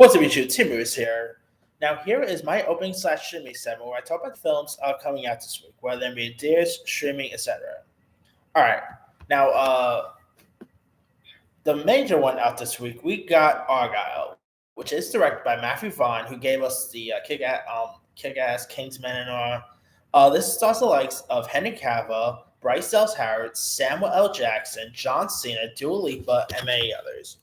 What's up, YouTube? Tim Moose here. Now, here is my opening slash streaming segment where I talk about the films coming out this week, whether they be in theaters, streaming, etc. All right. Now, the major one out this week, we got Argyle, which is directed by Matthew Vaughn, who gave us the Kick-Ass Kingsman and all. This stars the likes of Henry Cavill, Bryce Dallas Howard, Samuel L. Jackson, John Cena, Dua Lipa, and many others.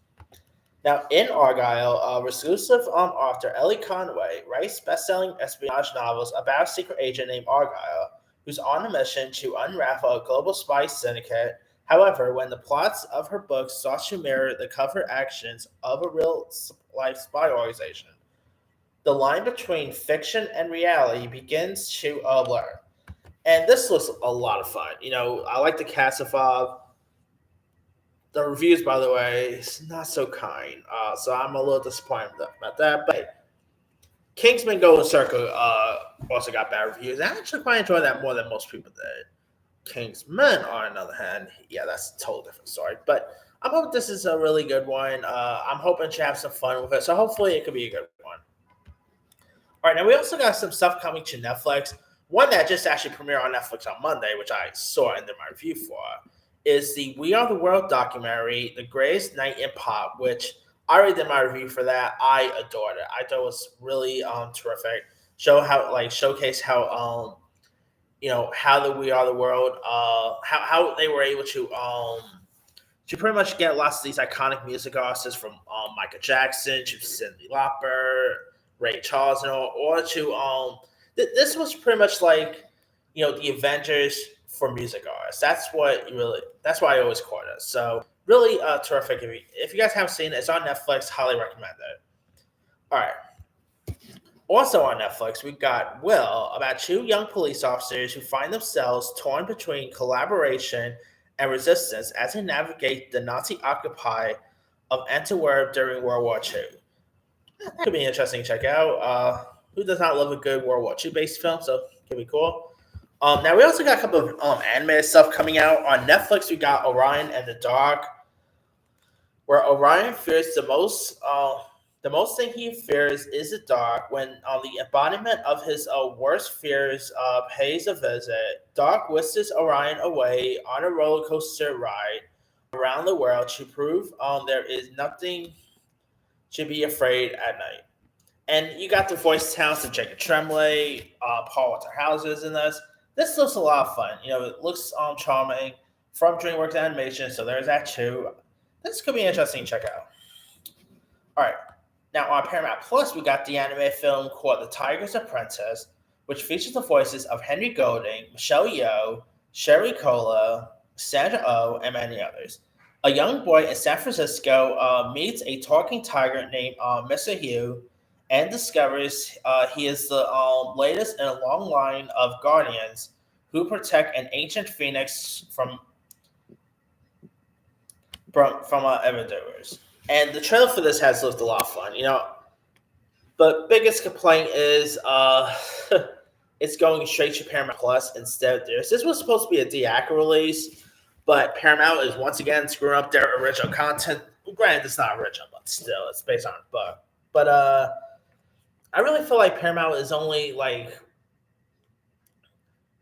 Now, in Argyle, reclusive author Ellie Conway writes best-selling espionage novels about a secret agent named Argyle, who's on a mission to unravel a global spy syndicate. However, when the plots of her books start to mirror the covert actions of a real-life spy organization, the line between fiction and reality begins to blur. And this looks a lot of fun. I like the cast of the reviews, by the way, is not so kind. So I'm a little disappointed about that. But Kingsman Golden Circle also got bad reviews. I actually quite enjoyed that more than most people did. Kingsman, on the other hand, yeah, that's a total different story. But I'm hoping this is a really good one. I'm hoping to have some fun with it. So hopefully it could be a good one. All right, now we also got some stuff coming to Netflix. One that just actually premiered on Netflix on Monday, which I saw and did my review for, is the We Are the World documentary, The Greatest Night in Pop, which I already did my review for that. I adored it. I thought it was really terrific. Showcase how how the We Are the World, how they were able to pretty much get lots of these iconic music artists from Michael Jackson to Cyndi Lauper, Ray Charles, and all, or to this was pretty much like the Avengers for music artists. That's why I always quote it. So really terrific. If you guys haven't seen it, it's on Netflix. Highly recommend it. All right. Also on Netflix, we've got Will, about two young police officers who find themselves torn between collaboration and resistance as they navigate the Nazi occupied of Antwerp during World War II. That could be interesting to check out. Who does not love a good World War II based film? So it could be cool. Now we also got a couple of animated stuff coming out on Netflix. We got Orion and the Dark, where Orion fears the most thing he fears is the dark. When the embodiment of his worst fears pays a visit, Dark whisks Orion away on a roller coaster ride around the world to prove there is nothing to be afraid at night. And you got the voice talents of Jacob Tremblay, Paul Walter Hauser is in this. This looks a lot of fun. It looks charming from DreamWorks Animation, so there's that too. This could be interesting to check out. All right. Now on Paramount Plus, we got the anime film called The Tiger's Apprentice, which features the voices of Henry Golding, Michelle Yeoh, Sherry Cola, Sandra Oh, and many others. A young boy in San Francisco meets a talking tiger named Mr. Hugh and discovers he is the latest in a long line of guardians who protect an ancient phoenix from evildoers. And the trailer for this has looked a lot of fun. The biggest complaint is it's going straight to Paramount Plus instead of this. This was supposed to be a theatrical release, but Paramount is once again screwing up their original content. Granted, it's not original, but still, it's based on a book. But I really feel like Paramount is only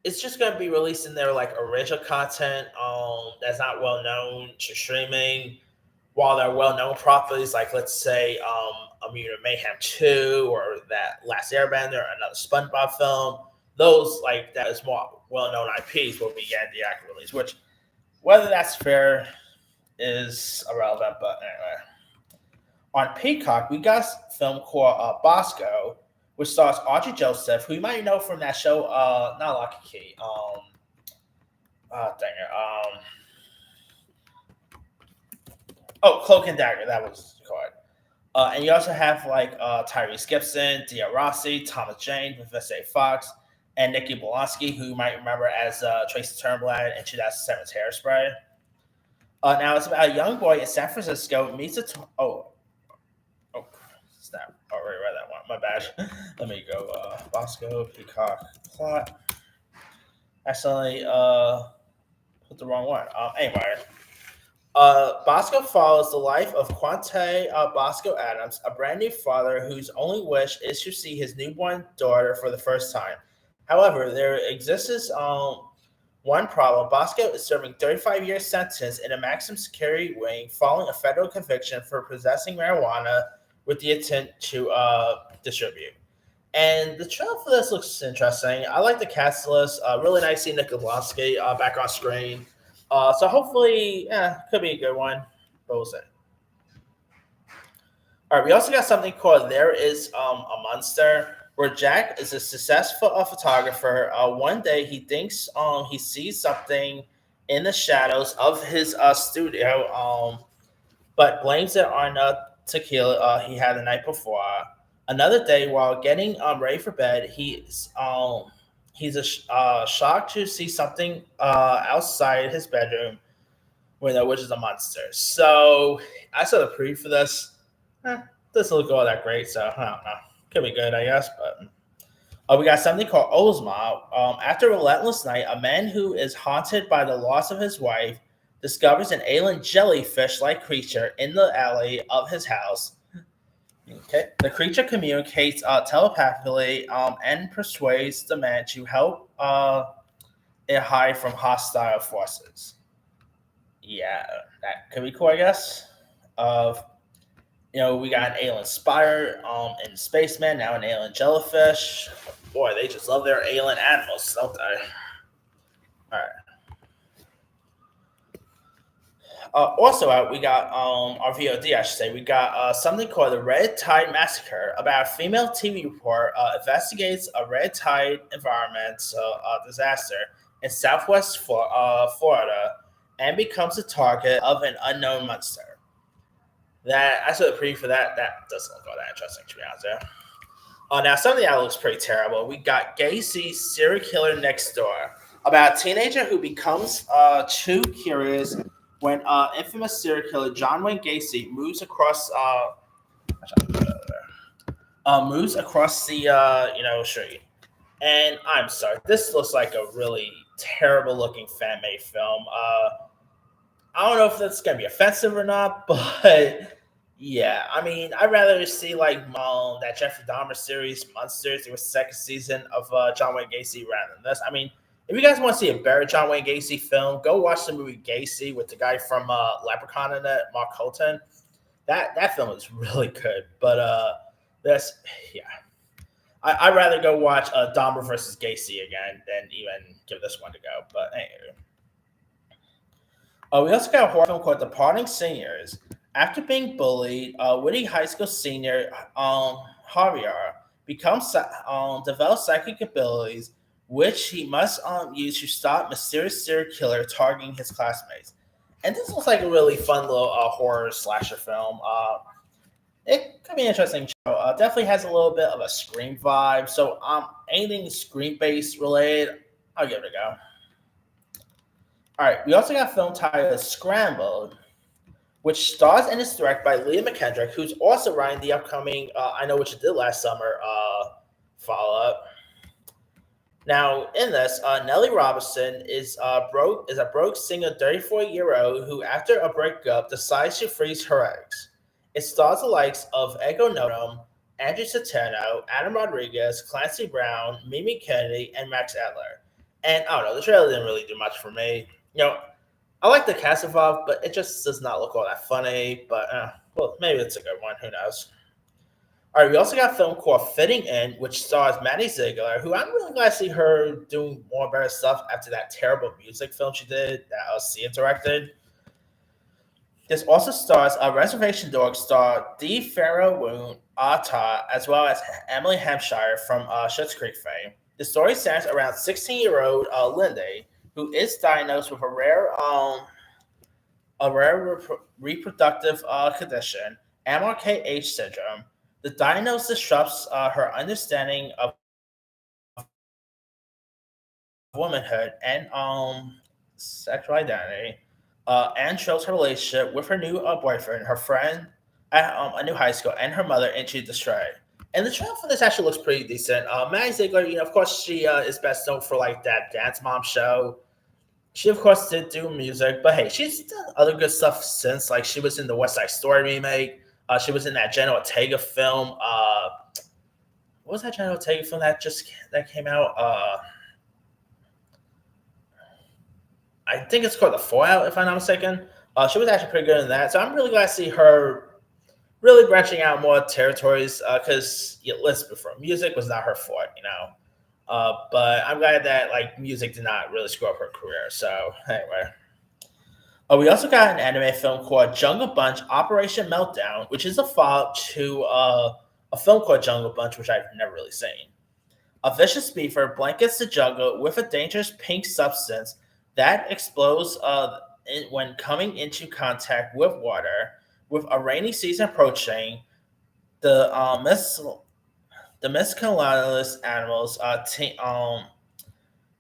it's just going to be releasing their original content that's not well known to streaming, while they're well known properties let's say A Mutant Mayhem 2 or that Last Airbender or another SpongeBob film. Those that is more well known IPs will be getting the actual release, which whether that's fair is irrelevant. But anyway. On Peacock, we got a film called Bosco, which stars Audrey Joseph, who you might know from that show, not Lock and Key. Cloak and Dagger, that was called. And you also have Tyrese Gibson, Dia Rossi, Thomas Jane, Vincent Fox, and Nikki Bolonsky, who you might remember as Tracy Turnblad in 2007's Hairspray. Now it's about a young boy in San Francisco meets snap. I already read that one. My bad. Let me go. Bosco, Peacock, plot. Accidentally put the wrong one. Anyway. Bosco follows the life of Quante Bosco Adams, a brand new father whose only wish is to see his newborn daughter for the first time. However, there exists one problem. Bosco is serving 35-year sentence in a maximum security wing following a federal conviction for possessing marijuana with the intent to distribute. And the trailer for this looks interesting. I like the cast list. Really nice seeing Nick Oblonsky back on screen. So hopefully, could be a good one. But we'll see. All right, we also got something called There Is a Monster, where Jack is a successful photographer. One day he thinks he sees something in the shadows of his studio, but blames it on tequila he had the night before. Another day, while getting ready for bed, he's shocked to see something outside his bedroom window, which is a monster. So I saw the preview for this. Doesn't look all that great, so I don't know. Could be good, I guess. But we got something called Ozma. After a relentless night, a man who is haunted by the loss of his wife discovers an alien jellyfish-like creature in the alley of his house. Okay. The creature communicates telepathically and persuades the man to help it hide from hostile forces. Yeah, that could be cool, I guess. Of we got an alien spider in Spaceman, now an alien jellyfish. Boy, they just love their alien animals, don't they? All right. Also out, we got our VOD, I should say. We got something called the Red Tide Massacre, about a female TV reporter investigates a red tide environmental disaster in Southwest Florida and becomes the target of an unknown monster. That I saw the preview for that. That doesn't look all that interesting, to be honest. Yeah. Now something that looks pretty terrible. We got Gacy's Serial Killer Next Door, about a teenager who becomes too curious when infamous serial killer John Wayne Gacy moves across the street. And I'm sorry, this looks like a really terrible looking fan made film. I don't know if that's gonna be offensive or not, but yeah, I mean, I'd rather see like that Jeffrey Dahmer series, Monsters. It was the second season of John Wayne Gacy rather than this. I mean, if you guys want to see a better John Wayne Gacy film, go watch the movie Gacy with the guy from Leprechaun in it, Mark Colton. That film is really good. But that's yeah, I'd rather go watch Dahmer versus Gacy again than even give this one to go. But anyway. We also got a horror film called Departing Seniors. After being bullied, Whitty High School senior Javier develops psychic abilities, which he must use to stop mysterious serial killer targeting his classmates. And this looks like a really fun little horror slasher film. It could be an interesting show. Definitely has a little bit of a Scream vibe. So anything Scream-based related, I'll give it a go. All right, we also got a film titled Scrambled, which stars and is directed by Leah McKendrick, who's also writing the upcoming I Know What You Did Last Summer follow-up. Now, in this, Nellie Robinson is a broke single 34-year-old who, after a breakup, decides to freeze her eggs. It stars the likes of Ego Nodum, Andrew Satano, Adam Rodriguez, Clancy Brown, Mimi Kennedy, and Max Adler. And I don't know, the trailer didn't really do much for me. I like the cast involved, but it just does not look all that funny. But, well, maybe it's a good one. Who knows? All right, we also got a film called Fitting In, which stars Maddie Ziegler, who I'm really glad to see her doing more better stuff after that terrible music film she did that Sia directed. This also stars a Reservation Dogs star Dee Farrow Atta, as well as Emily Hampshire from Schitt's Creek fame. The story centers around 16-year-old Lindy, who is diagnosed with a rare reproductive condition, MRKH syndrome. The diagnosis disrupts her understanding of womanhood and sexual identity, and shows her relationship with her new boyfriend, her friend at a new high school, and her mother into disarray. And the trailer for this actually looks pretty decent. Maddie Ziegler, of course, she is best known for like that Dance Mom show. She of course did do music, but hey, she's done other good stuff since. Like she was in the West Side Story remake. She was in that Jenna Ortega film. What was that Jenna Ortega film that came out? I think it's called The Fallout, if I'm not mistaken. She was actually pretty good in that. So I'm really glad to see her really branching out more territories. Because let's be frank, music was not her forte, you know. But I'm glad that like music did not really screw up her career. So anyway, we also got an anime film called Jungle Bunch Operation Meltdown, which is a follow up to a film called Jungle Bunch, which I've never really seen. A vicious beaver blankets the jungle with a dangerous pink substance that explodes when coming into contact with water. With a rainy season approaching, the the miscellaneous animals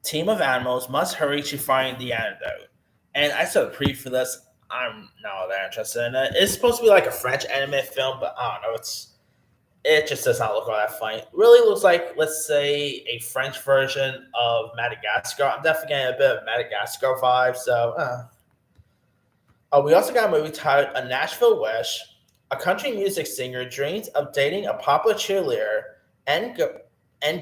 team of animals must hurry to find the antidote. And I saw the preview for this. I'm not that interested in it. It's supposed to be like a French anime film, but I don't know. It just does not look all that funny. Really looks like, let's say, a French version of Madagascar. I'm definitely getting a bit of Madagascar vibe. So, we also got a movie titled A Nashville Wish. A country music singer dreams of dating a popular cheerleader and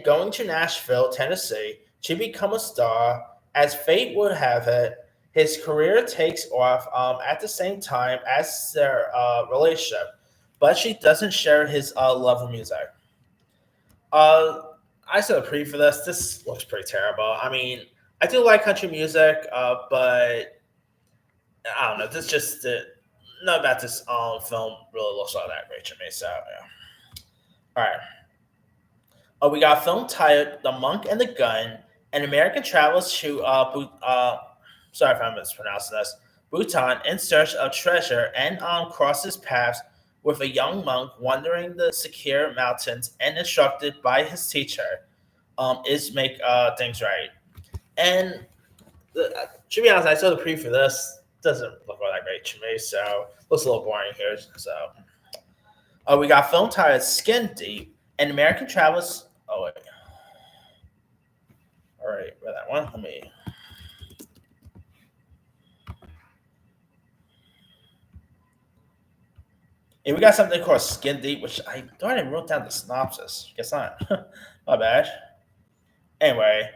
going to Nashville, Tennessee, to become a star. As fate would have it, his career takes off at the same time as their relationship, but she doesn't share his love of music. Uh, I saw a preview for this. This looks pretty terrible. I mean, I do like country music, but I don't know. This just none about this film really looks all that great to me. So yeah. All right. We got a film titled "The Monk and the Gun." An American travels to sorry if I'm mispronouncing this, Bhutan in search of treasure and crosses paths with a young monk wandering the secure mountains and instructed by his teacher is make things right. And to be honest, I saw the preview for this. Doesn't look all that great to me, so looks a little boring here. So we got a film titled Skin Deep. An American travels. Oh wait, all right, read that one. Let me. And we got something called Skin Deep, which I thought I wrote down the synopsis. Guess not. My bad. Anyway,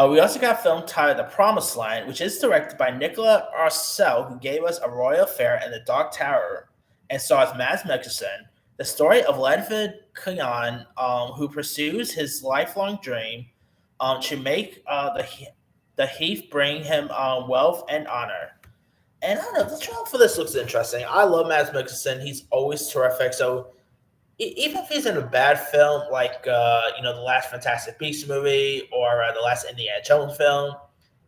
we also got a film titled The Promised Land, which is directed by Nicola Arcel, who gave us A Royal Affair and The Dark Tower, and stars Mads Mikkelsen. The story of Ledved Kyan, who pursues his lifelong dream to make the Heath bring him wealth and honor. And I don't know, the trailer for this looks interesting. I love Mads Mikkelsen; he's always terrific. So even if he's in a bad film like the last Fantastic Beasts movie or the last Indiana Jones film,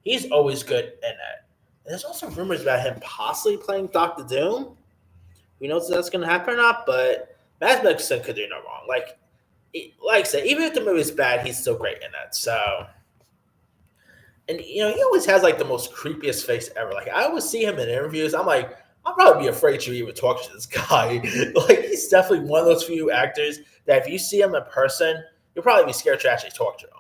he's always good in it. And there's also rumors about him possibly playing Doctor Doom. We know if that's going to happen or not, but Matt Mikkelsen could do no wrong. Like I said, even if the movie's bad, he's still great in it. So, and he always has like the most creepiest face ever. Like I always see him in interviews. I'm like, I'll probably be afraid to even talk to this guy. Like he's definitely one of those few actors that if you see him in person, you'll probably be scared to actually talk to him.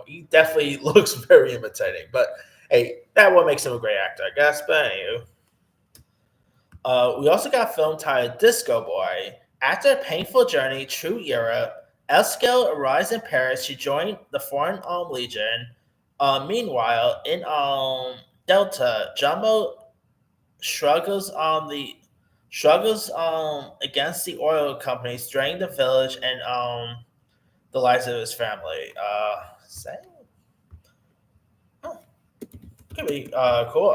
He definitely looks very imitating. But hey, that what makes him a great actor, I guess. But anywho. We also got a film titled Disco Boy. After a painful journey through Europe, Eskel arrives in Paris to join the Foreign Legion. Meanwhile, in Delta, Jumbo struggles against the oil companies, draining the village and the lives of his family. Same. Oh, could be cool.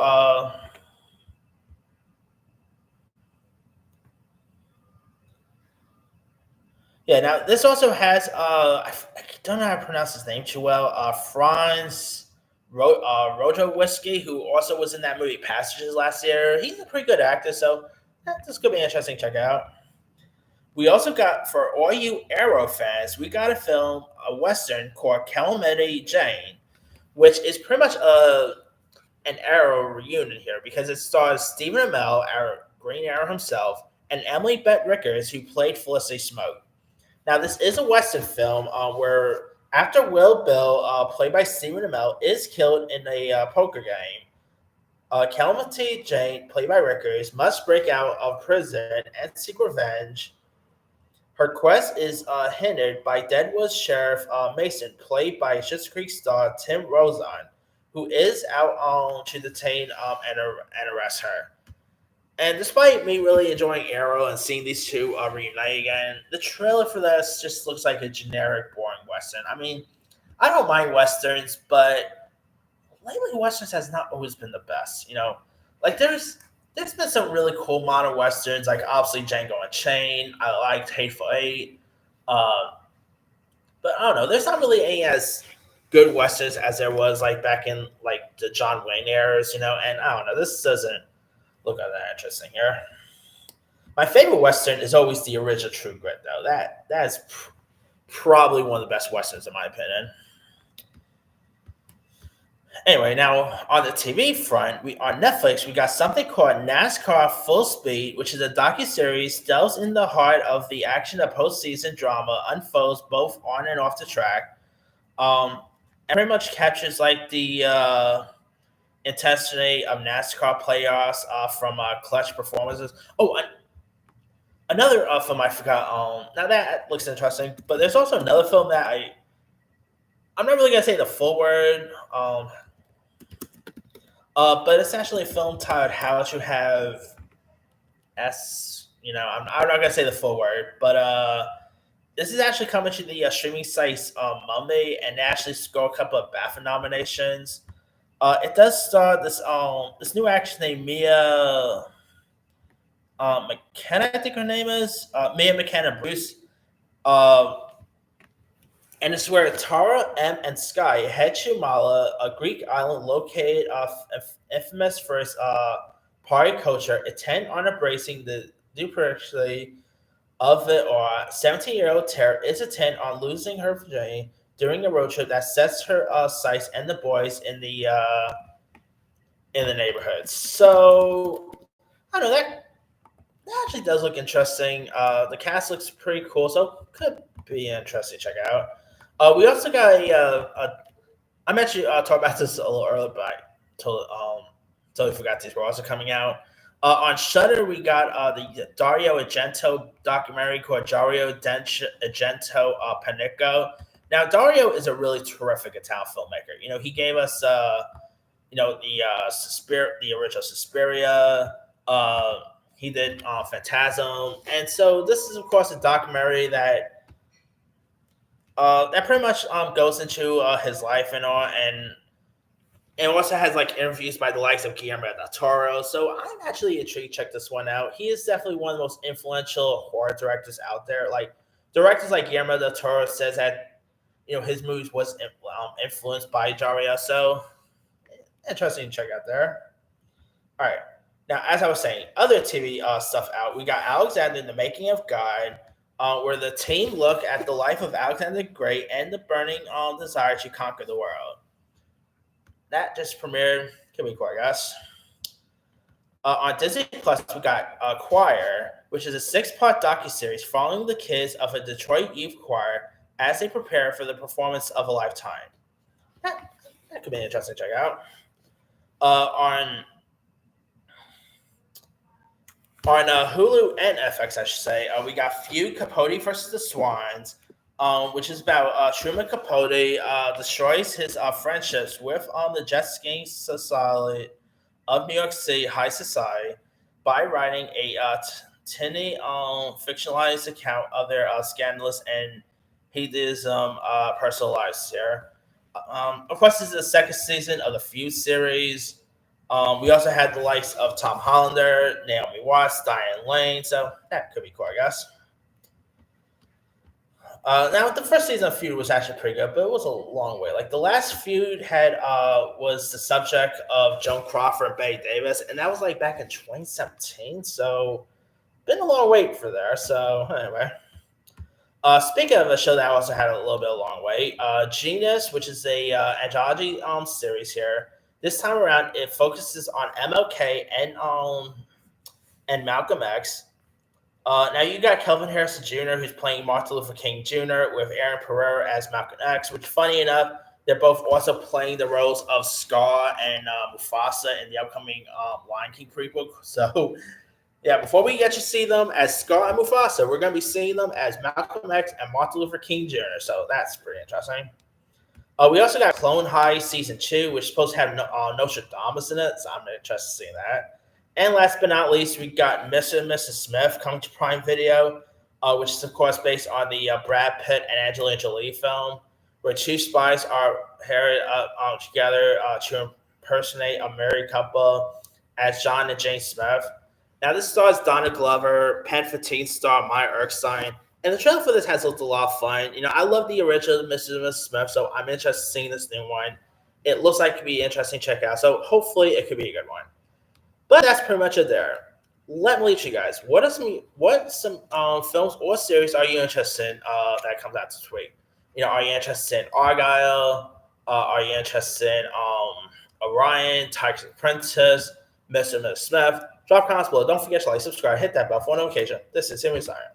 Yeah, now this also has I don't know how to pronounce his name too well. Franz Roto Whiskey, who also was in that movie Passages last year. He's a pretty good actor, so this could be interesting to check out. We also got, for all you Arrow fans, we got a film, a western called Calamity Jane, which is pretty much an Arrow reunion here because it stars Stephen Amell, our Green Arrow himself, and Emily Bett Rickards, who played Felicity Smoke. Now, this is a Western film where after Will Bill, played by Stephen Amell, is killed in a poker game. Calamity Jane, played by Rickers, must break out of prison and seek revenge. Her quest is hindered by Deadwood Sheriff Mason, played by Schitt's Creek star Tim Rozon, who is out to detain and arrest her. And despite me really enjoying Arrow and seeing these two reunite again, the trailer for this just looks like a generic, boring Western. I mean, I don't mind Westerns, but lately Westerns has not always been the best. Like there's been some really cool modern Westerns, like obviously Django Unchained. I liked Hateful Eight. Uh, but I don't know. There's not really any as good Westerns as there was like back in like the John Wayne eras, and I don't know. This doesn't look at that interesting here. My favorite Western is always the original True Grit, though. That is probably one of the best Westerns, in my opinion. Anyway, now on the TV front, on Netflix, we got something called NASCAR Full Speed, which is a docu-series delves in the heart of the action of postseason drama unfolds both on and off the track. And pretty much captures like the intensity of NASCAR playoffs from clutch performances. Oh, another film I forgot. Now that looks interesting, but there's also another film that I'm not really gonna say the full word. But it's actually a film titled "How to Have S." I'm not gonna say the full word, but this is actually coming to the streaming sites on Monday, and they actually scored a couple of BAFTA nominations. It does star this new actress named Mia McKenna, I think her name is Mia McKenna Bruce. And it's where Tara, M, and Sky head to Mala, a Greek island located off infamous for its party culture, intent on embracing the duplicity of it. Or 17-year-old Tara is intent on losing her virginity during a road trip that sets her sights and the boys in the neighborhood. So I don't know that actually does look interesting. The cast looks pretty cool, so could be interesting to check out. We also got I mentioned talked about this a little earlier, but I totally forgot these were also coming out. On Shudder, we got the Dario Argento documentary called Dario Argento Panico. Now, Dario is a really terrific Italian filmmaker. He gave us the original Suspiria. He did Phantasm, and so this is of course a documentary that pretty much goes into his life and all, and also has like interviews by the likes of Guillermo del Toro. So I'm actually intrigued to check this one out. He is definitely one of the most influential horror directors out there. Like directors like Guillermo del Toro says that his movies was influenced by Dario. So interesting to check out there. All right. Now, as I was saying, other TV stuff out. We got Alexander: The Making of God, where the team look at the life of Alexander the Great and the burning desire to conquer the world. That just premiered. Can we I guess. On Disney Plus, we got Choir, which is a 6-part docuseries following the kids of a Detroit youth choir as they prepare for the performance of a lifetime. That could be interesting to check out. On Hulu and FX, I should say, we got Feud Capote versus the Swans, which is about Truman Capote destroys his friendships with the jet skiing society of New York City high society by writing a tinny fictionalized account of their scandalous and hedonism personal lives here. Of course, this is the second season of the Feud series. We also had the likes of Tom Hollander, Naomi Watts, Diane Lane, so that could be cool, I guess. Now, the first season of Feud was actually pretty good, but it was a long way. Like the last Feud had was the subject of Joan Crawford and Betty Davis, and that was like back in 2017. So, been a long wait for there. So anyway, speaking of a show that also had a little bit of a long wait, Genius, which is a anthology series here. This time around, it focuses on MLK and Malcolm X. Now you got Kelvin Harrison Jr., who's playing Martin Luther King Jr., with Aaron Pereira as Malcolm X. Which, funny enough, They're both also playing the roles of Scar and Mufasa in the upcoming Lion King prequel. So, yeah, before we get to see them as Scar and Mufasa, we're going to be seeing them as Malcolm X and Martin Luther King Jr. So that's pretty interesting. We also got Clone High Season 2, which is supposed to have Nostradamus in it, so I'm interested to see that. And last but not least, we got Mr. and Mrs. Smith coming to Prime Video, which is, of course, based on the Brad Pitt and Angelina Jolie film, where two spies are paired up together to impersonate a married couple as John and Jane Smith. Now, this stars Donna Glover, Pen 15 star Maya Erskine, and the trailer for this has looked a lot of fun. I love the original Mrs. and Mrs. Smith, so I'm interested in seeing this new one. It looks like it could be interesting to check out, so hopefully it could be a good one. But that's pretty much it there. Let me leave you guys. What some films or series are you interested in that comes out this week? Are you interested in Argyle? Are you interested in Orion, Tigers and Princess, Mr. and Mrs. Smith? Drop comments below. Don't forget to like, subscribe, hit that bell for notification. This is Henry Siren.